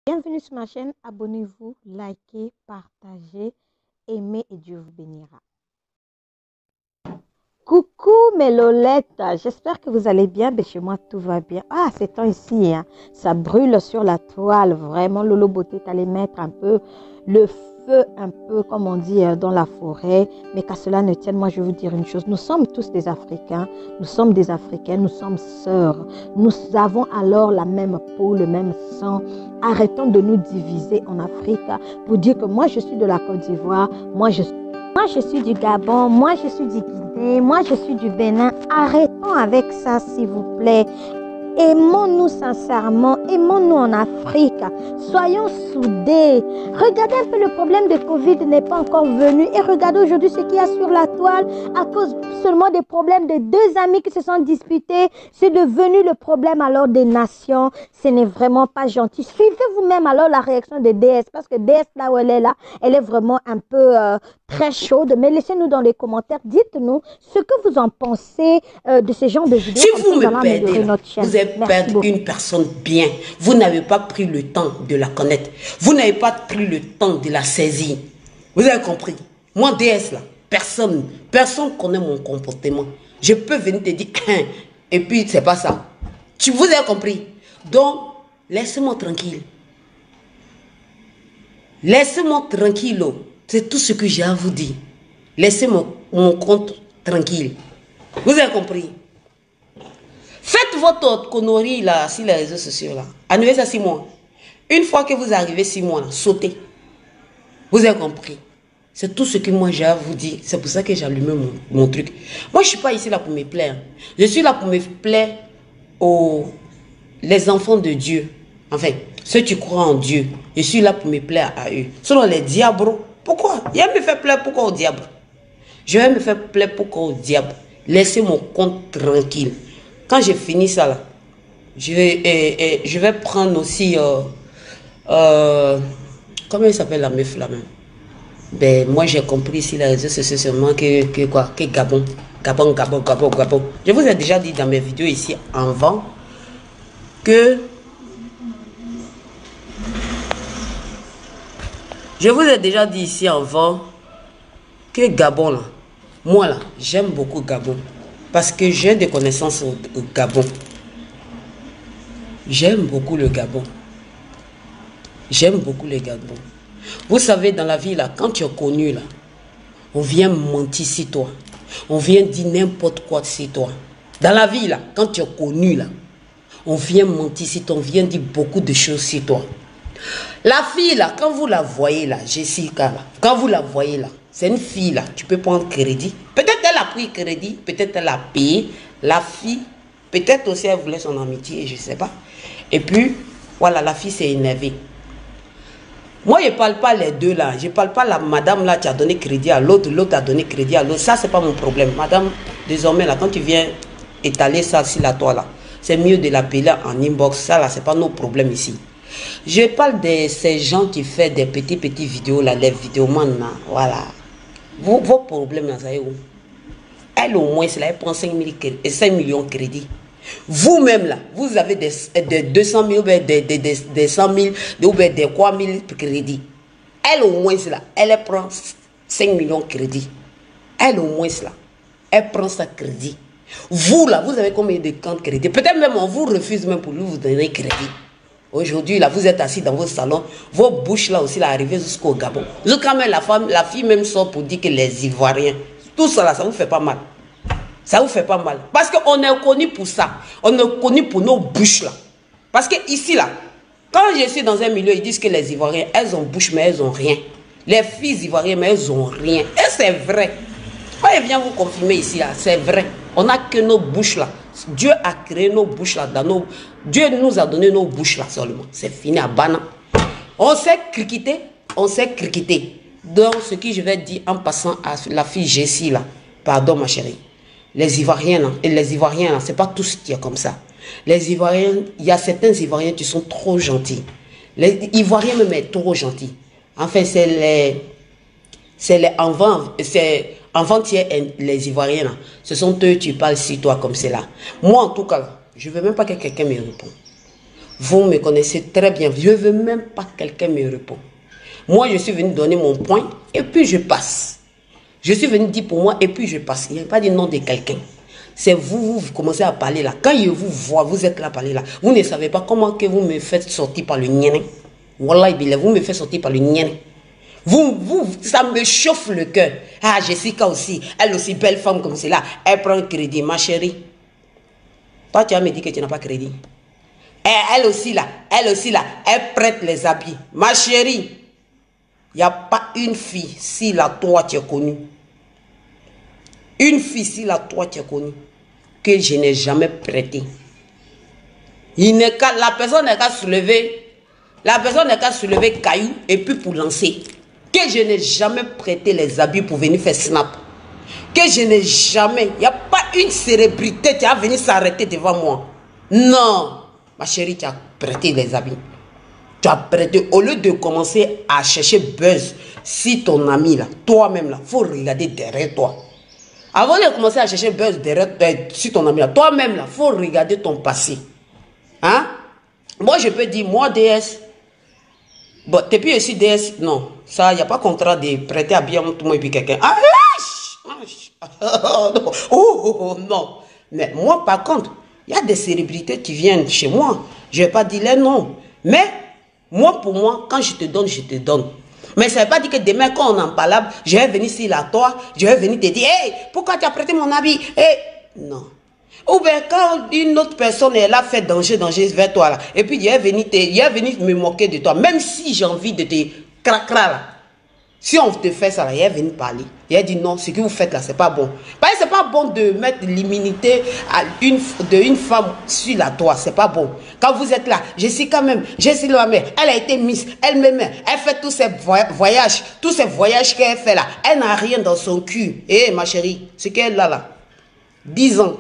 Bienvenue sur ma chaîne, abonnez-vous, likez, partagez, aimez et Dieu vous bénira. Coucou mes lolettes, j'espère que vous allez bien, mais chez moi tout va bien. Ah, ces temps ici, hein, ça brûle sur la toile, vraiment. Lolo Beauté est allé mettre un peu le feu, un peu comme on dit dans la forêt, mais qu'à cela ne tienne, moi je vais vous dire une chose, nous sommes tous des Africains, nous sommes des Africains, nous sommes sœurs, nous avons alors la même peau, le même sang. Arrêtons de nous diviser en Afrique pour dire que moi je suis de la Côte d'Ivoire, moi je suis du Gabon, moi je suis du Guinée, moi je suis du Bénin. Arrêtons avec ça s'il vous plaît. Aimons-nous sincèrement, aimons-nous en Afrique, soyons soudés. Regardez un peu, le problème de Covid n'est pas encore venu et regardez aujourd'hui ce qu'il y a sur la toile à cause seulement des problèmes de deux amis qui se sont disputés. C'est devenu le problème alors des nations. Ce n'est vraiment pas gentil. Suivez vous-même alors la réaction de DS parce que DS là où elle est là, elle est vraiment un peu très chaude. Mais laissez-nous dans les commentaires, dites-nous ce que vous en pensez de ce genre de vidéos. Si vous me perdez, notre chaîne. Vous allez perdre une personne bien. Vous n'avez pas pris le temps de la connaître. Vous n'avez pas pris le temps de la saisir. Vous avez compris? Moi, DS, là, personne connaît mon comportement. Je peux venir te dire, et puis c'est pas ça. Vous avez compris? Donc, laissez-moi tranquille. Laissez-moi tranquille. C'est tout ce que j'ai à vous dire. Laissez mon compte tranquille. Vous avez compris? Faites votre connerie là sur les réseaux sociaux là. Annulez ça 6 mois. Une fois que vous arrivez 6 mois là, sautez. Vous avez compris? C'est tout ce que moi j'ai à vous dire. C'est pour ça que j'ai allumé mon truc. Moi je ne suis pas ici là pour me plaire. Je suis là pour me plaire aux les enfants de Dieu. Enfin, ceux qui croient en Dieu. Je suis là pour me plaire à eux. Selon les diables. Pourquoi? Il me fait plaire pourquoi au diable? Je vais me faire plaire pourquoi au diable? Laissez mon compte tranquille. Quand j'ai fini ça là, je vais prendre aussi, comment il s'appelle la meuf là même? Ben moi j'ai compris ici les réseaux sociaux seulement que quoi? Que Gabon. Je vous ai déjà dit dans mes vidéos ici avant que... Je vous ai déjà dit ici avant que Gabon là, moi là, j'aime beaucoup Gabon. Parce que j'ai des connaissances au Gabon. J'aime beaucoup le Gabon. J'aime beaucoup le Gabon. Vous savez, dans la vie, là, quand tu es connu, là, on vient mentir sur toi. On vient dire n'importe quoi sur toi. Dans la vie, là, quand tu es connu, là, on vient mentir sur toi. On vient dire beaucoup de choses sur toi. La fille, là, quand vous la voyez, là, Jessica, là, quand vous la voyez, là, c'est une fille, là, tu peux prendre crédit. Peut-être elle a pris crédit, peut-être elle a payé. La fille, peut-être aussi elle voulait son amitié, je ne sais pas. Et puis, voilà, la fille s'est énervée. Moi, je ne parle pas les deux, là. Je ne parle pas la madame, là, qui a donné crédit à l'autre, l'autre a donné crédit à l'autre. Ça, ce n'est pas mon problème. Madame, désormais, là, quand tu viens étaler ça sur la toile, là, c'est mieux de l'appeler en inbox. Ça, là, ce n'est pas nos problèmes ici. Je parle de ces gens qui font des petites vidéos, là, les vidéomans, là, voilà. Vos problèmes, là, ça y est où? Elle, au moins, elle prend 5 millions de crédits. Vous-même, là, vous avez des 200 000, des 100 000, des 3 000 crédits. Elle, au moins, là, elle prend 5 millions de crédits. Elle, au moins, là, elle prend sa crédit. Vous, là, vous avez combien de comptes crédits? Peut-être même, on vous refuse même pour lui vous donner crédit. Aujourd'hui, là, vous êtes assis dans votre salon, vos bouches là aussi, là, arrivées jusqu'au Gabon. Jusqu'à même la fille même sort pour dire que les Ivoiriens, tout ça là, ça vous fait pas mal. Ça vous fait pas mal. Parce qu'on est connu pour ça. On est connu pour nos bouches là. Parce que ici là, quand je suis dans un milieu, ils disent que les Ivoiriens, elles ont bouche, mais elles ont rien. Les filles ivoiriennes, mais elles ont rien. Et c'est vrai. Quand je viens vous confirmer ici là, c'est vrai. On n'a que nos bouches là. Dieu a créé nos bouches là. Dieu nous a donné nos bouches là seulement. C'est fini à Bana. On sait criqueter. On sait criqueter. Donc, ce que je vais dire en passant à la fille Jessie là. Pardon ma chérie. Les Ivoiriens là, et les Ivoiriens là, c'est pas tous qui est comme ça. Les Ivoiriens, il y a certains Ivoiriens qui sont trop gentils. Les Ivoiriens même sont trop gentils. Enfin, c'est les avant-hier, les Ivoiriens là. Ce sont eux qui parlent sur toi comme c'est là. Moi en tout cas, je veux même pas que quelqu'un me réponde. Vous me connaissez très bien. Je ne veux même pas que quelqu'un me réponde. Moi, je suis venu donner mon point et puis je passe. Je suis venu dire pour moi et puis je passe. Il n'y a pas de nom de quelqu'un. C'est vous, vous commencez à parler là. Quand je vous vois, vous êtes là à parler là. Vous ne savez pas comment que vous me faites sortir par le nienne. Wallah, vous me faites sortir par le nienne. Ça me chauffe le cœur. Ah, Jessica aussi, elle aussi, belle femme comme celle-là. Elle prend crédit, ma chérie. Toi, tu vas me dire que tu n'as pas crédit. Elle aussi là, elle prête les habits. Ma chérie, il n'y a pas une fille, si la toi tu es connue. Une fille, si la toi tu es connue, que je n'ai jamais prêté. La personne n'est qu'à soulever caillou et puis pour lancer. Que je n'ai jamais prêté les habits pour venir faire snap. Que je n'ai jamais, il n'y a pas une célébrité qui a venu s'arrêter devant moi. Non, ma chérie, tu as prêté les habits. Tu as prêté, au lieu de commencer à chercher buzz, si ton ami là, toi-même là, il faut regarder derrière toi. Avant de commencer à chercher buzz derrière si ton ami là, toi-même là, il faut regarder ton passé. Hein? Moi, je peux dire, moi, DS, bon, depuis aussi DS, non, ça, il n'y a pas contrat de prêter habiller tout le monde et puis quelqu'un. Ah, non. Non. Mais moi, par contre, il y a des célébrités qui viennent chez moi. Je ne vais pas dire les noms. Mais, moi, pour moi, quand je te donne, je te donne. Mais ça ne veut pas dire que demain, quand on en parle, je vais venir ici là, toi, je vais venir te dire, hey, pourquoi tu as prêté mon habit? Hey. Non. Ou bien quand une autre personne est là, fait danger vers toi là, et puis il est venu me moquer de toi, même si j'ai envie de te cracra là. Si on te fait ça là, il est venu parler. Il a dit non, ce que vous faites là, c'est pas bon. Parce que c'est pas bon de mettre l'immunité d'une femme sur la toi, c'est pas bon. Quand vous êtes là, Jessica même, Jessica ma mère, elle a été Miss, elle même, elle fait tous ces voyages qu'elle fait là, elle n'a rien dans son cul. Eh ma chérie, ce qu'elle a là, 10 ans,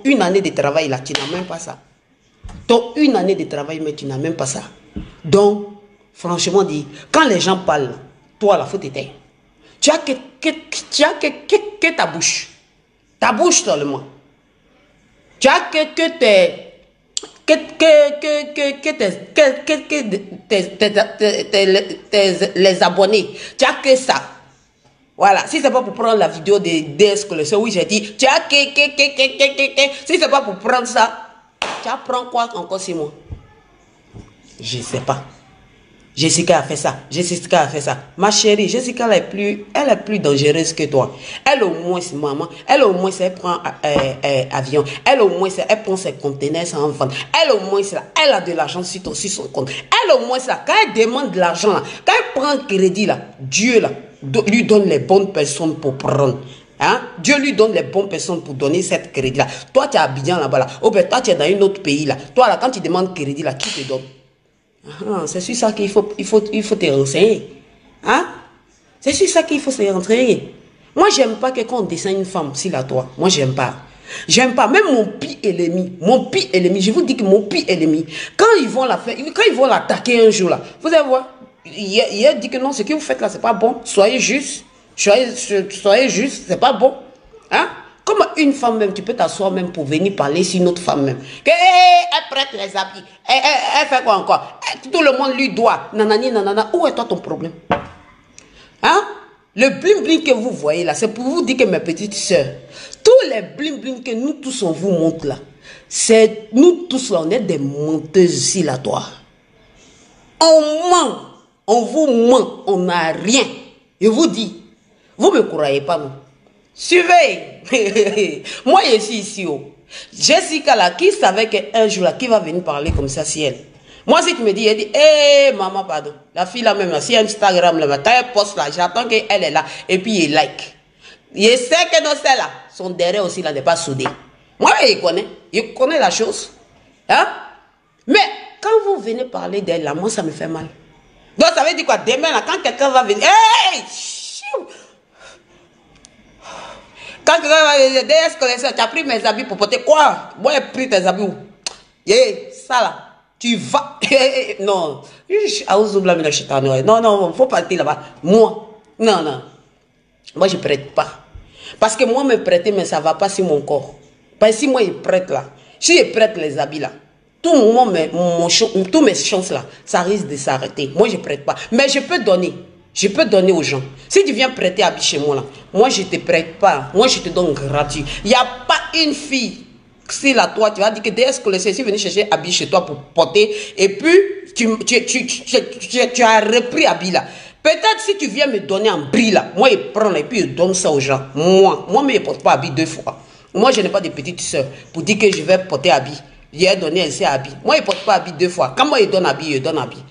une année de travail là, tu n'as même pas ça. Ton une année de travail, mais tu n'as même pas ça. Donc, franchement dit, quand les gens parlent, toi là, faut t'éteindre. Tu as que ta bouche. Ta bouche seulement. Tu as les abonnés. Tu as que ça. Voilà, si c'est pas pour prendre la vidéo de DS Collection, oui j'ai dit, tu as si c'est pas pour prendre ça, tu apprends quoi encore 6 mois? Je ne sais pas. Jessica a fait ça, Jessica a fait ça. Ma chérie, Jessica elle est plus dangereuse que toi. Elle au moins c'est maman, elle au moins elle prend avion, elle au moins elle prend ses conteneurs sans vendre. Elle au moins elle a de l'argent sur son compte. Elle au moins quand elle demande de l'argent là, quand elle prend crédit là, Dieu là lui donne les bonnes personnes pour prendre. Hein? Dieu lui donne les bonnes personnes pour donner cette crédit là. Toi tu es à Abidjan là-bas là, ou bien toi tu es dans un autre pays là. Toi là quand tu demandes crédit là, qui te donne? Ah, c'est sur ça qu'il faut te renseigner. Hein? C'est sur ça qu'il faut se renseigner. Moi, j'aime pas que quand on descend une femme, s'il a toi. Moi, j'aime pas. J'aime pas. Même mon pire ennemi, je vous dis que mon pire ennemi, quand ils vont la faire, quand ils vont l'attaquer un jour là, vous allez voir, il a dit que non, ce que vous faites là, c'est pas bon. Soyez juste. Soyez juste, c'est pas bon. Hein? Comme une femme même, tu peux t'asseoir même pour venir parler sur une autre femme même. Que, elle prête les habits. Elle fait quoi encore? Tout le monde lui doit. Nanani, nanana. Où est toi ton problème? Hein? Le bling bling que vous voyez là, c'est pour vous dire que mes petites soeurs, tous les bling bling que nous tous on vous montre là, c'est nous tous là, on est des menteuses ici là, toi. On ment. On vous ment. On n'a rien. Je vous dis, vous ne me croyez pas non? Suivez. Moi, je suis ici. Oh. Jessica, là, qui savait qu'un jour, là, qui va venir parler comme ça, si elle. Moi, si tu me dis, elle dit, hé, maman, pardon. La fille, là, même, là, si Instagram, là, quand elle poste là, j'attends qu'elle est là, et puis elle like. Je sais que dans celle-là, son derrière aussi, là, n'est pas soudé. Moi, je connais la chose. Hein? Mais, quand vous venez parler d'elle, là, moi, ça me fait mal. Donc, ça veut dire quoi? Demain, là, quand quelqu'un va venir, hey! Quand tu vas DS Collection, tu as pris mes habits pour porter quoi? Moi, j'ai pris tes habits où? Ça là, tu vas. Non, non, faut partir là-bas. Moi, non. Moi, je ne prête pas. Parce que moi, me prêter, mais ça ne va pas sur mon corps. Parce que si moi, je prête là, si je prête les habits là, tout moment, tous mes chances là, ça risque de s'arrêter. Moi, je ne prête pas. Mais je peux donner. Je peux donner aux gens. Si tu viens prêter habit chez moi là, moi, je ne te prête pas. Moi, je te donne gratuit. Il n'y a pas une fille, si là, toi, tu vas dire que dès que les ceci venir chercher habit chez toi pour porter, et puis tu as repris habit là. Peut-être si tu viens me donner un bris là, moi, je prends et puis je donne ça aux gens. Moi, je ne porte pas habit 2 fois. Moi, je n'ai pas de petite soeur pour dire que je vais porter habit. J'ai donné un habit. Moi, je ne porte pas habit 2 fois. Quand moi, je donne habit, je donne habit.